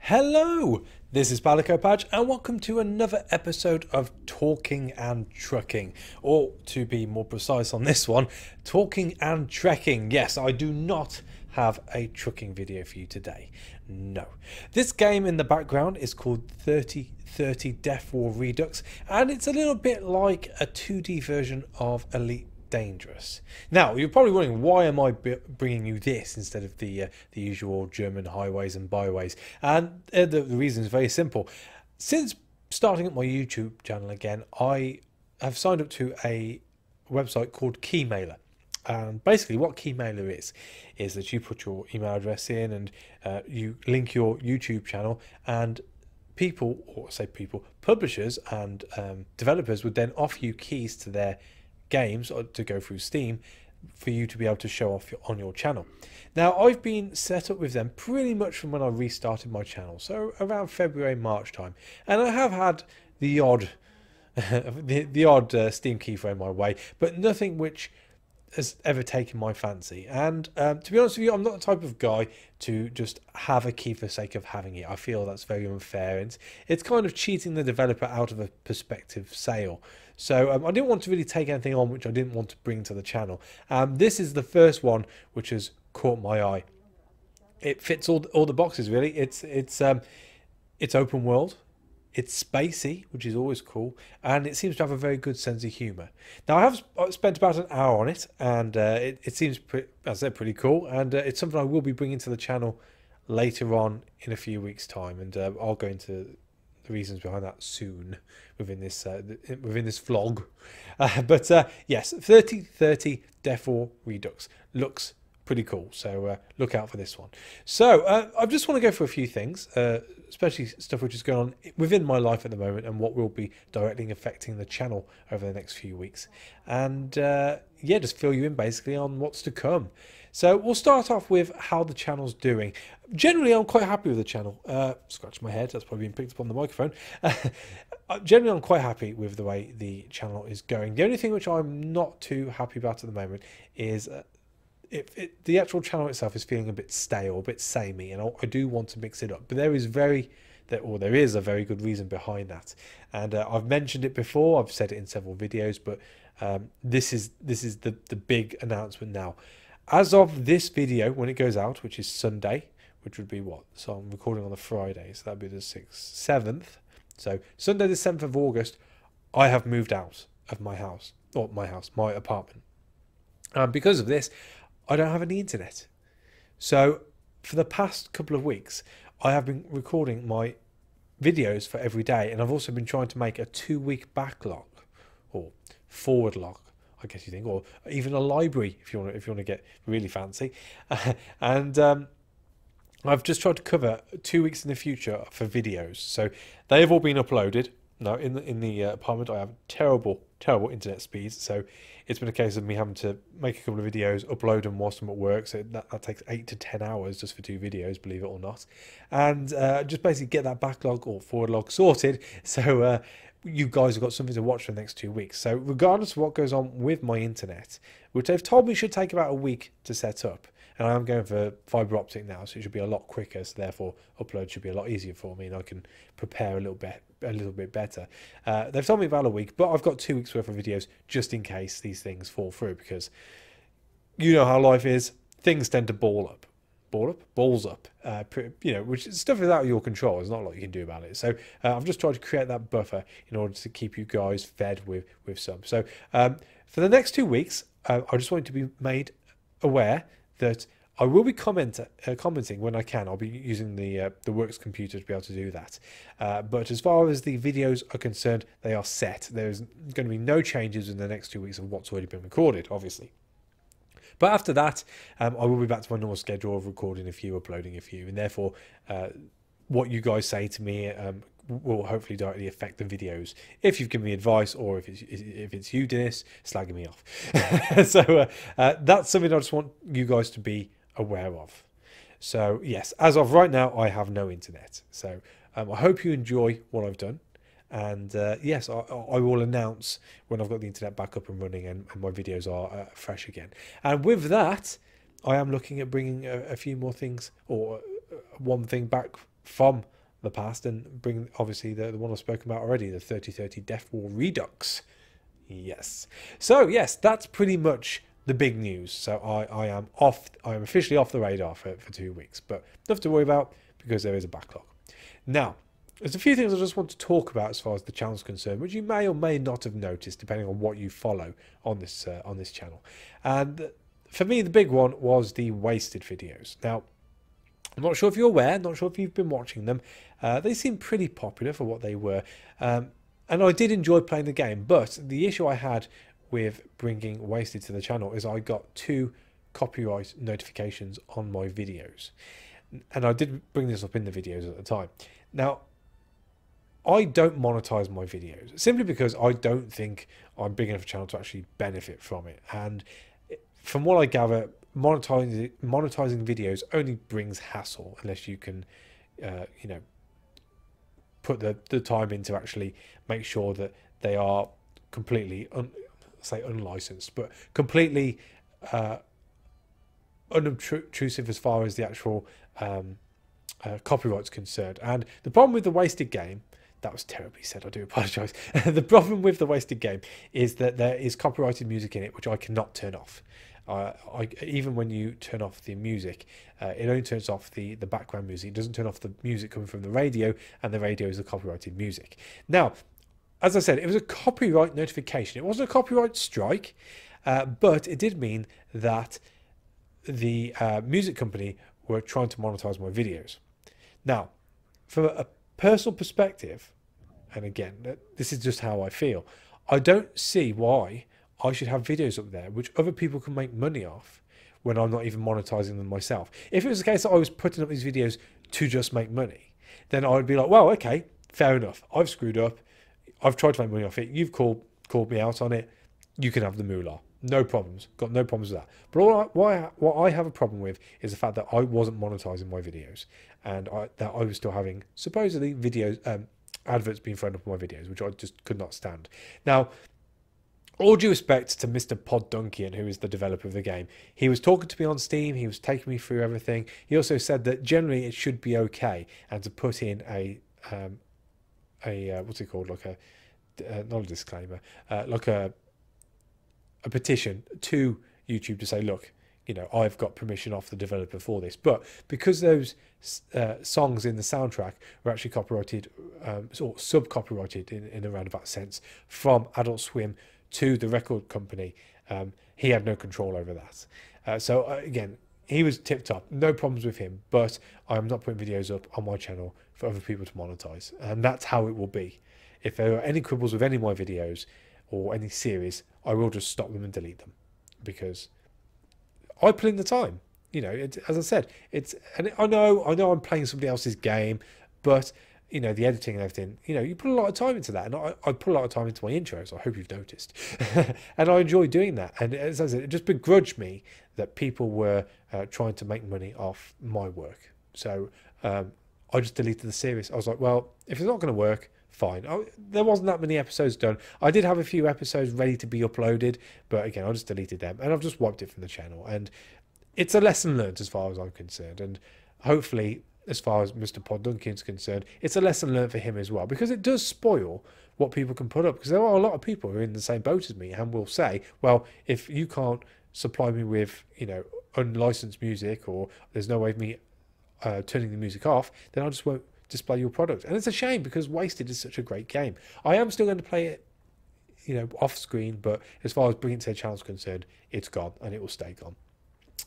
Hello, this is PalicoPadge and welcome to another episode of Talking and Trucking, or to be more precise on this one, Talking and Trekking. Yes, I do not have a trucking video for you today. No. This game in the background is called 3030 Deathwar Redux, and it's a little bit like a 2D version of Elite Dangerous. Now, you're probably wondering, why am I bringing you this instead of the usual German highways and byways? And the reason is very simple. Since starting up my YouTube channel again, I have signed up to a website called Keymailer. And basically what Keymailer is that you put your email address in and you link your YouTube channel, and people, or say people, publishers and developers would then offer you keys to their games or to go through Steam for you to be able to show off on your channel. Now, I've been set up with them pretty much from when I restarted my channel, so around February, March time, and I have had the odd the odd Steam keyframe my way, but nothing which has ever taken my fancy. And to be honest with you, I'm not the type of guy to just have a key for the sake of having it. I feel that's very unfair, and it's kind of cheating the developer out of a prospective sale. So I didn't want to really take anything on which I didn't want to bring to the channel. This is the first one which has caught my eye. It fits all the boxes, really. It's open world. It's spacey, which is always cool, and it seems to have a very good sense of humour. Now, I have spent about an hour on it, and it seems, as I said, pretty cool, and it's something I will be bringing to the channel later on in a few weeks' time, and I'll go into the reasons behind that soon within this vlog. But yes, 3030 Deathwar Redux looks pretty cool, so look out for this one. So I just want to go for a few things, especially stuff which is going on within my life at the moment and what will be directly affecting the channel over the next few weeks, and yeah, just fill you in basically on what's to come. So we'll start off with how the channel's doing. Generally, I'm quite happy with the channel. Scratch my head, that's probably been picked up on the microphone. Generally, I'm quite happy with the way the channel is going. The only thing which I'm not too happy about at the moment is the actual channel itself is feeling a bit stale, a bit samey, and I do want to mix it up. But there is a very good reason behind that, and I've mentioned it before. I've said it in several videos, but this is the big announcement now. As of this video, when it goes out, which is Sunday, which would be what? So I'm recording on the Friday, so that'd be the 7th. So Sunday, the 7th of August, I have moved out of my house, or my apartment. Because of this, I don't have any internet. So for the past couple of weeks, I have been recording my videos for every day, and I've also been trying to make a 2-week backlog or forward log, I guess you think, or even a library if you want to get really fancy. And I've just tried to cover 2 weeks in the future for videos. So they have all been uploaded. Now in the apartment, I have terrible internet speeds, so it's been a case of me having to make a couple of videos, upload them whilst I'm at work. So that takes 8 to 10 hours just for 2 videos, believe it or not, and just basically get that backlog or forward log sorted, so you guys have got something to watch for the next 2 weeks. So regardless of what goes on with my internet, which they've told me should take about a week to set up, and I am going for fibre optic now, so it should be a lot quicker, so therefore upload should be a lot easier for me, and I can prepare a little bit better. They've told me about a week, but I've got 2 weeks worth of videos just in case these things fall through, because you know how life is, things tend to balls up, you know, which is stuff is out of your control. There's not a lot you can do about it. So I've just tried to create that buffer in order to keep you guys fed with some. So for the next 2 weeks, I just want you to be made aware that I will be commenting when I can. I'll be using the works computer to be able to do that. But as far as the videos are concerned, they are set. There's going to be no changes in the next 2 weeks of what's already been recorded, obviously. But after that, I will be back to my normal schedule of recording a few, uploading a few, and therefore what you guys say to me will hopefully directly affect the videos, if you've given me advice, or if it's you, Dennis, slagging me off. So that's something I just want you guys to be aware of. So yes, as of right now, I have no internet. So I hope you enjoy what I've done. And yes, I will announce when I've got the internet back up and running and my videos are fresh again. And with that, I am looking at bringing a few more things, or one thing back from the past and bring, obviously, the one I've spoken about already, the 3030 Deathwar Redux. Yes. So, yes, that's pretty much the big news. So I am off. I am officially off the radar for 2 weeks, but nothing to worry about because there is a backlog. Now, there's a few things I just want to talk about as far as the channel is concerned, which you may or may not have noticed depending on what you follow on this channel. And for me, the big one was the wasted videos. Now, I'm not sure if you're aware, not sure if you've been watching them. They seem pretty popular for what they were. And I did enjoy playing the game, but the issue I had with bringing Wasted to the channel is I got 2 copyright notifications on my videos. And I did bring this up in the videos at the time. Now, I don't monetize my videos simply because I don't think I'm big enough a channel to actually benefit from it. And from what I gather, monetizing videos only brings hassle unless you can, you know, put the time in to actually make sure that they are completely, unlicensed, but completely unobtrusive as far as the actual copyright's concerned. And the problem with the Wasted game, that was terribly said, I do apologise. The problem with the Wasted game is that there is copyrighted music in it, which I cannot turn off. Even when you turn off the music, it only turns off the background music. It doesn't turn off the music coming from the radio, and the radio is the copyrighted music. Now, as I said, it was a copyright notification. It wasn't a copyright strike, but it did mean that the music company were trying to monetize my videos. Now, from a personal perspective, and again, this is just how I feel, I don't see why I should have videos up there which other people can make money off when I'm not even monetizing them myself. If it was the case that I was putting up these videos to just make money, then I would be like, well, okay, fair enough. I've screwed up. I've tried to make money off it. You've called me out on it. You can have the moolah. No problems. Got no problems with that. But what I have a problem with is the fact that I wasn't monetizing my videos, and that I was still having supposedly videos, adverts being thrown up on my videos, which I just could not stand. Now, all due respect to Mr. Poddunkian, who is the developer of the game, he was talking to me on Steam. He was taking me through everything. He also said that generally it should be okay, and to put in a what's it called, like a not a disclaimer, like a petition to YouTube to say, look, you know, I've got permission off the developer for this. But because those songs in the soundtrack were actually copyrighted, or sub-copyrighted in a roundabout sense, from Adult Swim to the record company, he had no control over that. So again, he was tipped up, no problems with him, but I'm not putting videos up on my channel for other people to monetize. And that's how it will be. If there are any quibbles with any of my videos or any series, I will just stop them and delete them, because I put in the time. You know, as I said, and I know I'm playing somebody else's game, but you know, the editing and everything, you know, you put a lot of time into that, and I put a lot of time into my intros. I hope you've noticed, and I enjoy doing that. And as I said, it just begrudged me that people were trying to make money off my work. So I just deleted the series. I was like, well, if it's not going to work, fine. There wasn't that many episodes done. I did have a few episodes ready to be uploaded, but again, I just deleted them, and I've just wiped it from the channel. And it's a lesson learned as far as I'm concerned, and hopefully, as far as Mr. Poddunkian's concerned, it's a lesson learned for him as well, because it does spoil what people can put up. Because there are a lot of people who are in the same boat as me and will say, well, if you can't supply me with, you know, unlicensed music, or there's no way of me turning the music off, then I just won't display your product. And it's a shame, because Wasted is such a great game. I am still going to play it, you know, off screen, but as far as bringing it to the channel is concerned, it's gone, and it will stay gone.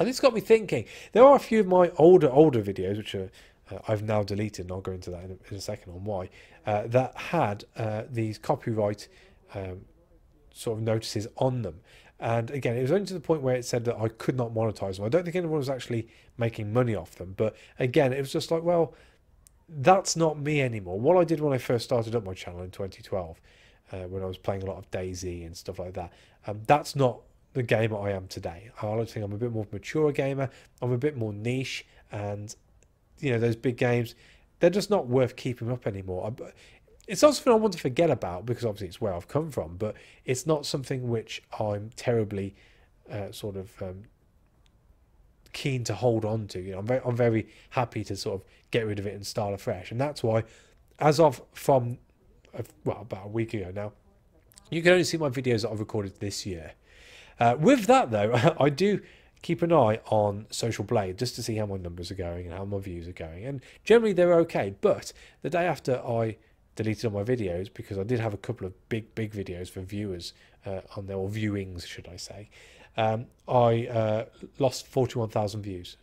And it's got me thinking. There are a few of my older videos which are I've now deleted, and I'll go into that in a second on why, that had these copyright sort of notices on them. And again, it was only to the point where it said that I could not monetize them. I don't think anyone was actually making money off them, but again, it was just like, well, that's not me anymore. What I did when I first started up my channel in 2012, when I was playing a lot of DayZ and stuff like that, that's not the gamer I am today. I like to think I'm a bit more mature gamer. I'm a bit more niche, and you know, those big games, they're just not worth keeping up anymore. It's not something I want to forget about, because obviously it's where I've come from, but it's not something which I'm terribly sort of keen to hold on to. You know, I'm very happy to sort of get rid of it and start afresh, and that's why, as of from well, about a week ago now, you can only see my videos that I've recorded this year. With that though, I do keep an eye on Social Blade just to see how my numbers are going and how my views are going, and generally they're okay. But the day after I deleted all my videos, because I did have a couple of big videos for viewers on there, or viewings should I say, I lost 41,000 views.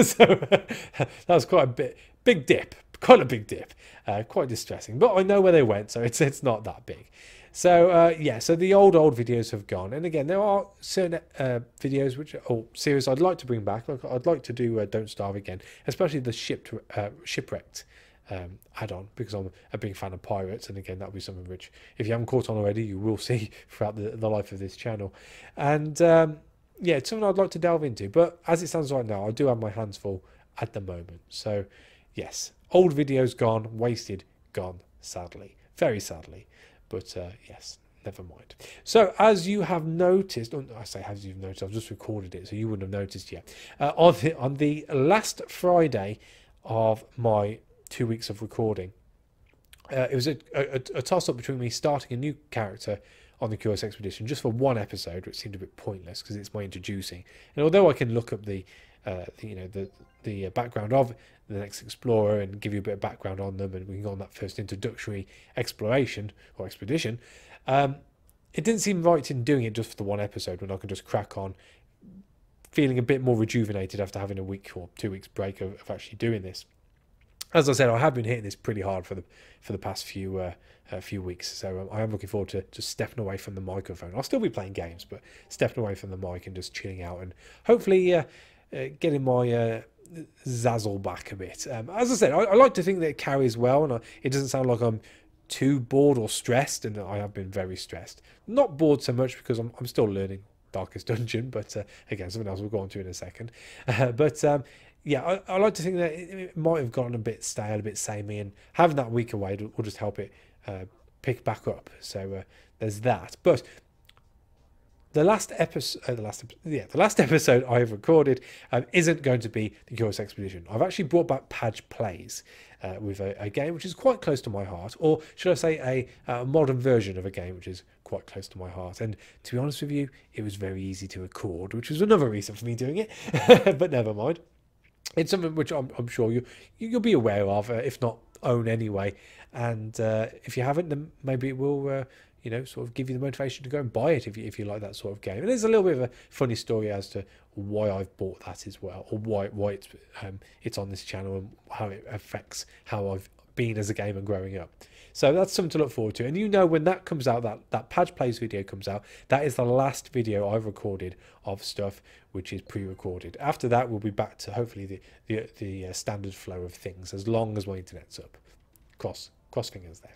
So that was quite a big dip, quite a big dip, quite distressing, but I know where they went, so it's not that big. So yeah, so the old videos have gone, and again there are certain videos which, or series I'd like to bring back. Like I'd like to do Don't Starve again, especially the shipwrecked add-on, because I'm a big fan of pirates, and again that'll be something which, if you haven't caught on already, you will see throughout the life of this channel. And yeah, it's something I'd like to delve into, but as it stands right now, I do have my hands full at the moment. So yes, old videos gone, wasted, gone, sadly, very sadly. But yes, never mind. So as you have noticed, I say as you've noticed, I've just recorded it, so you wouldn't have noticed yet. On the last Friday of my 2 weeks of recording, it was a toss-up between me starting a new character on the Curious Expedition just for one episode, which seemed a bit pointless because it's my introducing. And although I can look up the background of the next explorer and give you a bit of background on them, and we can go on that first introductory exploration or expedition, it didn't seem right in doing it just for the one episode when I can just crack on feeling a bit more rejuvenated after having a week or 2 weeks break of actually doing this. As I said, I have been hitting this pretty hard for the past few weeks, so I am looking forward to just stepping away from the microphone. I'll still be playing games, but stepping away from the mic and just chilling out, and hopefully getting my zazzle back a bit. As I said, I like to think that it carries well, and it doesn't sound like I'm too bored or stressed, and I have been very stressed. Not bored so much because I'm still learning Darkest Dungeon, but again, something else we'll go on to in a second. Yeah, I like to think that it might have gotten a bit stale, a bit samey, and having that week away will just help it pick back up. So there's that. But the last episode I've recorded isn't going to be the Curious Expedition. I've actually brought back Padge Plays with a game which is quite close to my heart, or should I say a modern version of a game which is quite close to my heart. And to be honest with you, it was very easy to record, which was another reason for me doing it. But never mind. It's something which I'm sure you'll be aware of, if not own anyway. And if you haven't, then maybe it will sort of give you the motivation to go and buy it if you like that sort of game. And there's a little bit of a funny story as to why I've bought that as well, or why it's on this channel, and how it affects how I've been as a gamer growing up. So that's something to look forward to. And when that comes out, that Padge Plays video comes out, that is the last video I've recorded of stuff which is pre-recorded. After that, we'll be back to hopefully the standard flow of things, as long as my internet's up. Cross fingers there.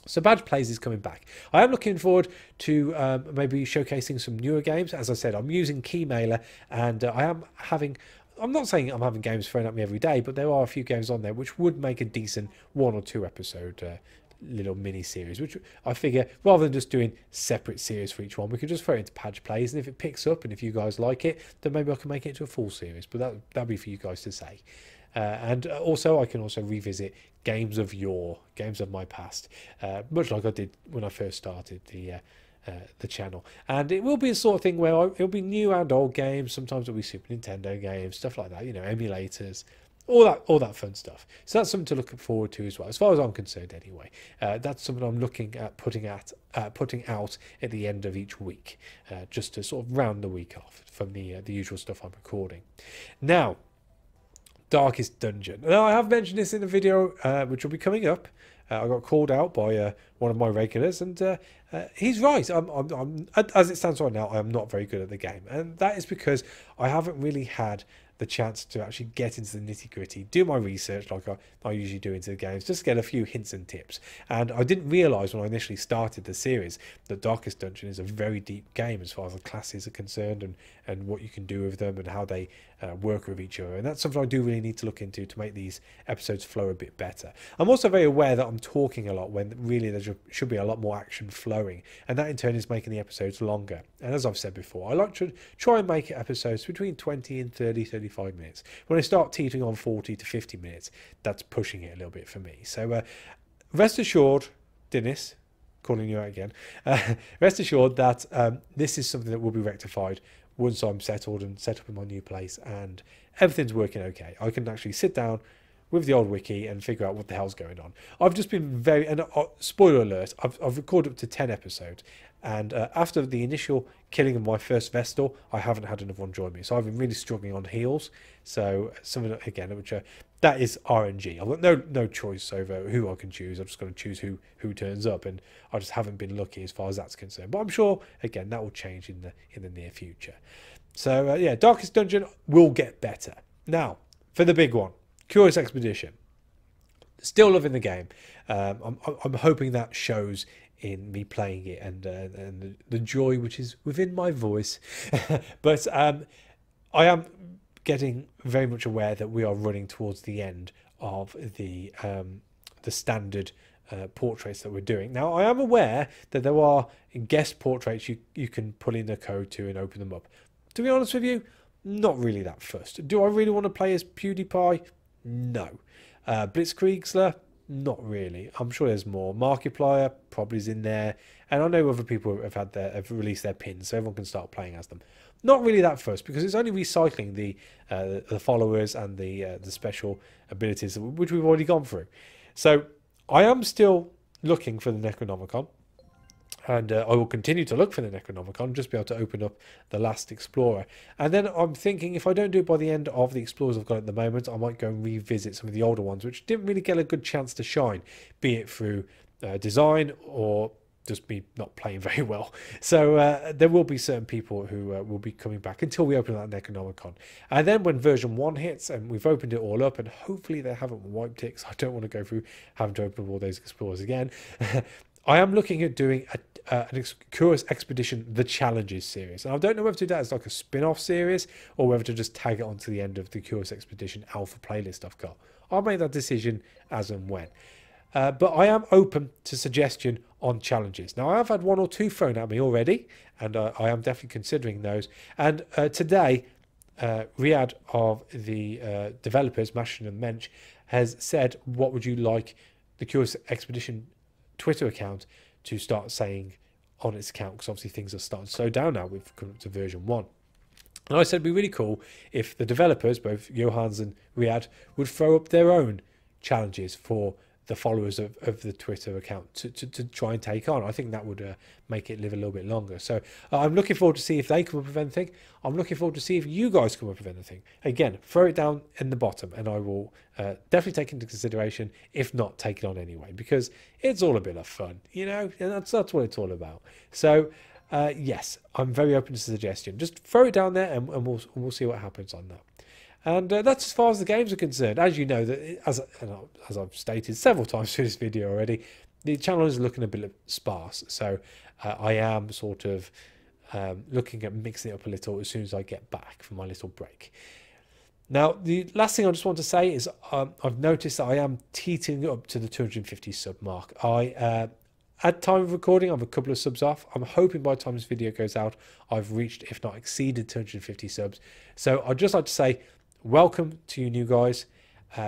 So Padge Plays is coming back. I am looking forward to maybe showcasing some newer games. As I said, I'm using Keymailer, and I'm not saying I'm having games thrown at me every day, but there are a few games on there which would make a decent 1 or 2 episode little mini series, which I figure, rather than just doing separate series for each one, we could just throw it into Padge Plays, and if it picks up and if you guys like it, then maybe I can make it into a full series. But that'll be for you guys to say. And also I can also revisit games of my past, much like I did when I first started the channel. And it will be a sort of thing where it'll be new and old games. Sometimes it'll be Super Nintendo games, stuff like that, emulators, all that fun stuff. So that's something to look forward to as well, as far as I'm concerned anyway. That's something I'm looking at putting out at the end of each week, just to sort of round the week off from the usual stuff I'm recording. Now, Darkest Dungeon. Now, I have mentioned this in a video which will be coming up. I got called out by one of my regulars, and he's right. I'm as it stands right now, I am not very good at the game, and that is because I haven't really had the chance to actually get into the nitty-gritty, do my research like I usually do into the games, just get a few hints and tips. And I didn't realise when I initially started the series that Darkest Dungeon is a very deep game as far as the classes are concerned, and what you can do with them and how they work with each other. And that's something I do really need to look into to make these episodes flow a bit better. I'm also very aware that I'm talking a lot when really there should be a lot more action flowing, and that in turn is making the episodes longer. And as I've said before, I like to try and make episodes between 20 and 30 35 minutes. When I start teetering on 40 to 50 minutes, that's pushing it a little bit for me. So rest assured, Dennis, calling you out again, rest assured that this is something that will be rectified once I'm settled and set up in my new place and everything's working okay. I can actually sit down with the old wiki and figure out what the hell's going on. I've just been very, and spoiler alert, I've recorded up to 10 episodes, and after the initial killing of my first Vestal, I haven't had another one join me. So I've been really struggling on heals. So something, again, which that is RNG. I've got no choice over who I can choose. I've just got to choose who turns up, and I just haven't been lucky as far as that's concerned. But I'm sure, again, that will change in the near future. So yeah, Darkest Dungeon will get better. Now, for the big one, Curious Expedition. Still loving the game. I'm hoping that shows in me playing it and the joy which is within my voice. But I am getting very much aware that we are running towards the end of the standard portraits that we're doing. Now, I am aware that there are guest portraits you can pull in the code to and open them up. To be honest with you, not really that fussed. Do I really want to play as PewDiePie? No. Blitzkriegsler? Not really. I'm sure there's more. Markiplier probably is in there, and I know other people have released their pins, so everyone can start playing as them. Not really that first, because it's only recycling the followers and the special abilities which we've already gone through. So I am still looking for the Necronomicon, and I will continue to look for the Necronomicon, just be able to open up the last Explorer. And then I'm thinking, if I don't do it by the end of the Explorers I've got at the moment, I might go and revisit some of the older ones, which didn't really get a good chance to shine, be it through design or just me not playing very well. So there will be certain people who will be coming back until we open that Necronomicon. And then when version 1 hits and we've opened it all up, and hopefully they haven't wiped it, because I don't want to go through having to open all those Explorers again, I am looking at doing an Curious Expedition The Challenges series. And I don't know whether to do that as like a spin-off series or whether to just tag it onto the end of the Curious Expedition Alpha playlist I've got. I'll make that decision as and when. But I am open to suggestion on challenges. Now, I have had 1 or 2 thrown at me already, and I am definitely considering those. And today, Riyadh of the developers, Mashing and Mensch, has said, what would you like the Curious Expedition Twitter account to start saying on its account, because obviously things are starting to slow down now. We've come up to version 1. And I said it'd be really cool if the developers, both Johans and Riyadh, would throw up their own challenges for the followers of the Twitter account to try and take on. I think that would make it live a little bit longer. So I'm looking forward to see if they come up with anything. I'm looking forward to see if you guys come up with anything. Again, throw it down in the bottom, and I will definitely take into consideration. If not, take it on anyway, because it's all a bit of fun, you know, and that's what it's all about. So yes, I'm very open to suggestion. Just throw it down there, and we'll see what happens on that. And that's as far as the games are concerned. As you know, that as I've stated several times through this video already, the channel is looking a bit sparse. So I am sort of looking at mixing it up a little as soon as I get back from my little break. Now, the last thing I just want to say is I've noticed that I am teetering up to the 250 sub mark. At time of recording, I'm a couple of subs off. I'm hoping by the time this video goes out, I've reached, if not exceeded, 250 subs. So I'd just like to say, welcome to you new guys.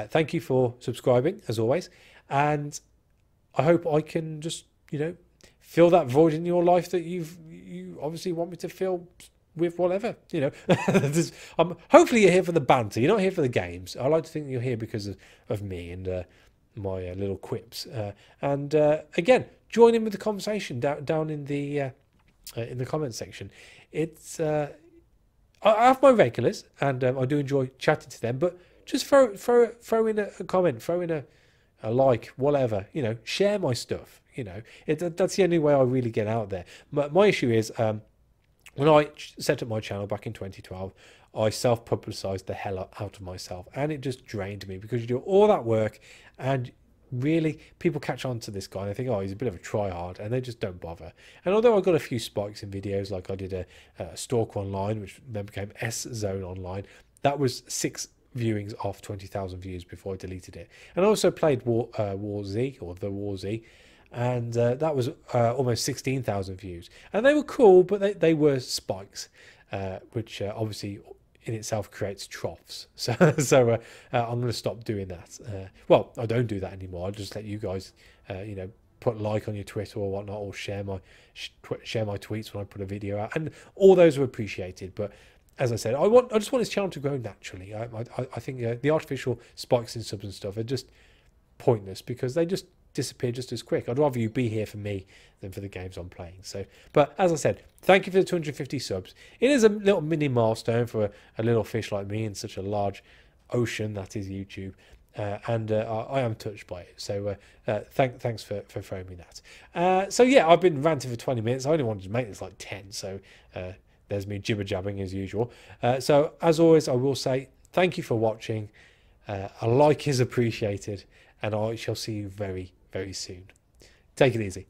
Thank you for subscribing, as always. And I hope I can just, you know, fill that void in your life that you obviously want me to fill with whatever, you know. Hopefully you're here for the banter. You're not here for the games. I like to think you're here because of me and my little quips. And again, join in with the conversation down in the comment section. It's I have my regulars, and I do enjoy chatting to them, but just throw in a comment, throw in a like, whatever, you know, share my stuff, you know. That's the only way I really get out there. My issue is, when I set up my channel back in 2012, I self-publicized the hell out of myself, and it just drained me, because you do all that work, and really people catch on to this guy and they think, oh, he's a bit of a try-hard, and they just don't bother. And although I got a few spikes in videos, like I did a Stalk Online, which then became S-Zone Online, that was 6 viewings off 20,000 views before I deleted it. And I also played War Z, or The War Z, and that was almost 16,000 views. And they were cool, but they were spikes, which obviously in itself creates troughs. So I'm going to stop doing that. Well, I don't do that anymore. I'll just let you guys, you know, put like on your Twitter or whatnot, or share my tweets when I put a video out, and all those are appreciated. But as I said, I just want this channel to grow naturally. I think the artificial spikes in subs and stuff are just pointless because they just disappear just as quick. I'd rather you be here for me than for the games I'm playing. So, but as I said, thank you for the 250 subs. It is a little mini milestone for a little fish like me in such a large ocean that is YouTube. And I am touched by it. So thanks for throwing me that. So yeah, I've been ranting for 20 minutes. I only wanted to make this like 10. So there's me jibber jabbing as usual. So as always, I will say thank you for watching. A like is appreciated, and I shall see you very, very soon. Take it easy.